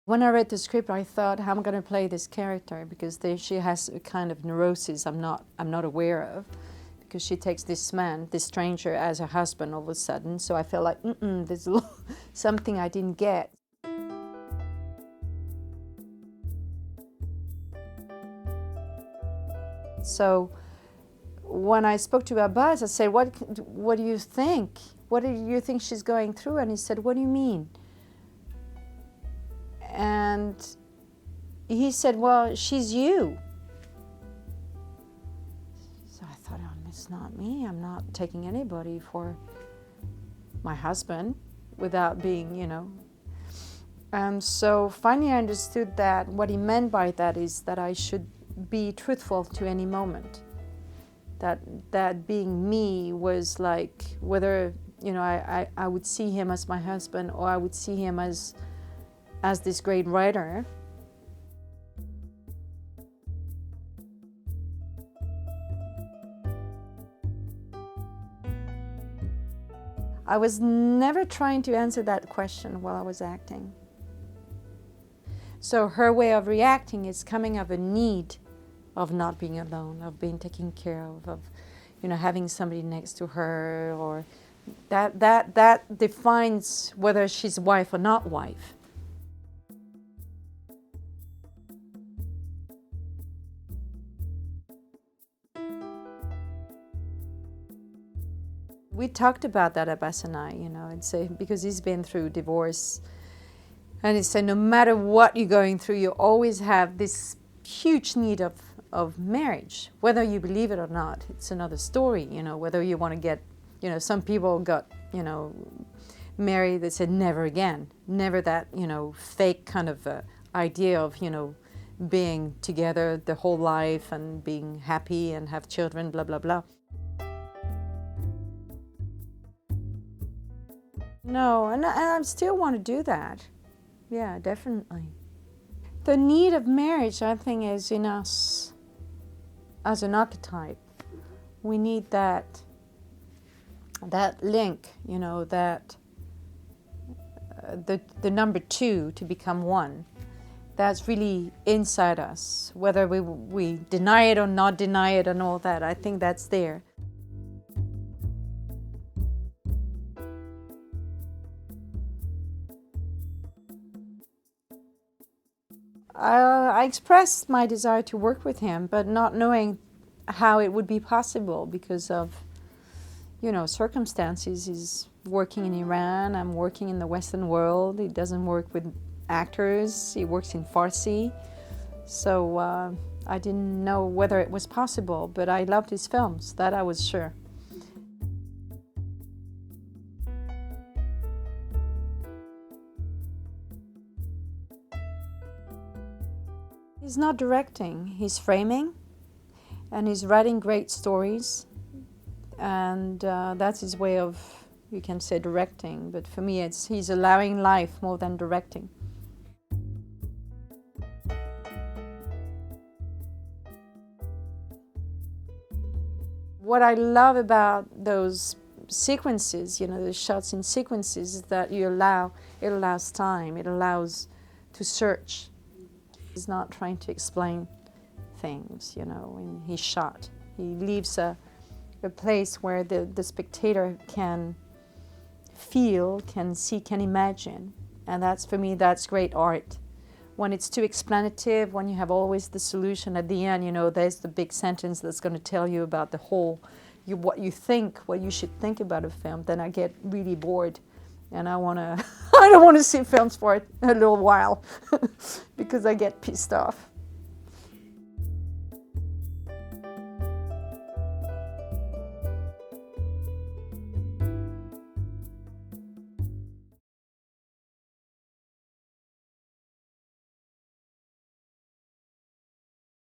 When I read the script, I thought, how am I going to play this character? Because she has a kind of neurosis I'm not aware of, because she takes this man, this stranger, as her husband all of a sudden. So I felt like, there's something I didn't get. So when I spoke to Abbas, I said, what do you think? What do you think she's going through? And he said, what do you mean? And he said, well, she's you. So I thought, oh, it's not me. I'm not taking anybody for my husband without being, And so finally I understood that what he meant by that is that I should be truthful to any moment. That being me was like whether, I would see him as my husband or I would see him as this great writer. I was never trying to answer that question while I was acting. So her way of reacting is coming of a need of not being alone, of being taken care of having somebody next to her, or that defines whether she's wife or not wife. We talked about that, Abbas and I, and say, because he's been through divorce, and he said no matter what you're going through, you always have this huge need of marriage, whether you believe it or not. It's another story, whether you want to get, some people got, married, they said never again, never that, fake kind of idea of, being together the whole life and being happy and have children, blah, blah, blah. No, and I still want to do that. Yeah, definitely. The need of marriage, I think, is in us as an archetype. We need that link, that the number two to become one. That's really inside us, whether we deny it or not deny it and all that. I think that's there. I expressed my desire to work with him, but not knowing how it would be possible because of, circumstances. He's working in Iran, I'm working in the Western world. He doesn't work with actors, he works in Farsi. So I didn't know whether it was possible, but I loved his films, that I was sure. He's not directing, he's framing, and he's writing great stories, and that's his way of, you can say, directing, but for me he's allowing life more than directing. What I love about those sequences, the shots in sequences, is that it allows time, it allows to search. He's not trying to explain things, when he's shot. He leaves a place where the spectator can feel, can see, can imagine. And that's, for me, that's great art. When it's too explanative, when you have always the solution at the end, there's the big sentence that's going to tell you about the whole, what you should think about a film, then I get really bored. And I don't want to see films for a little while because I get pissed off.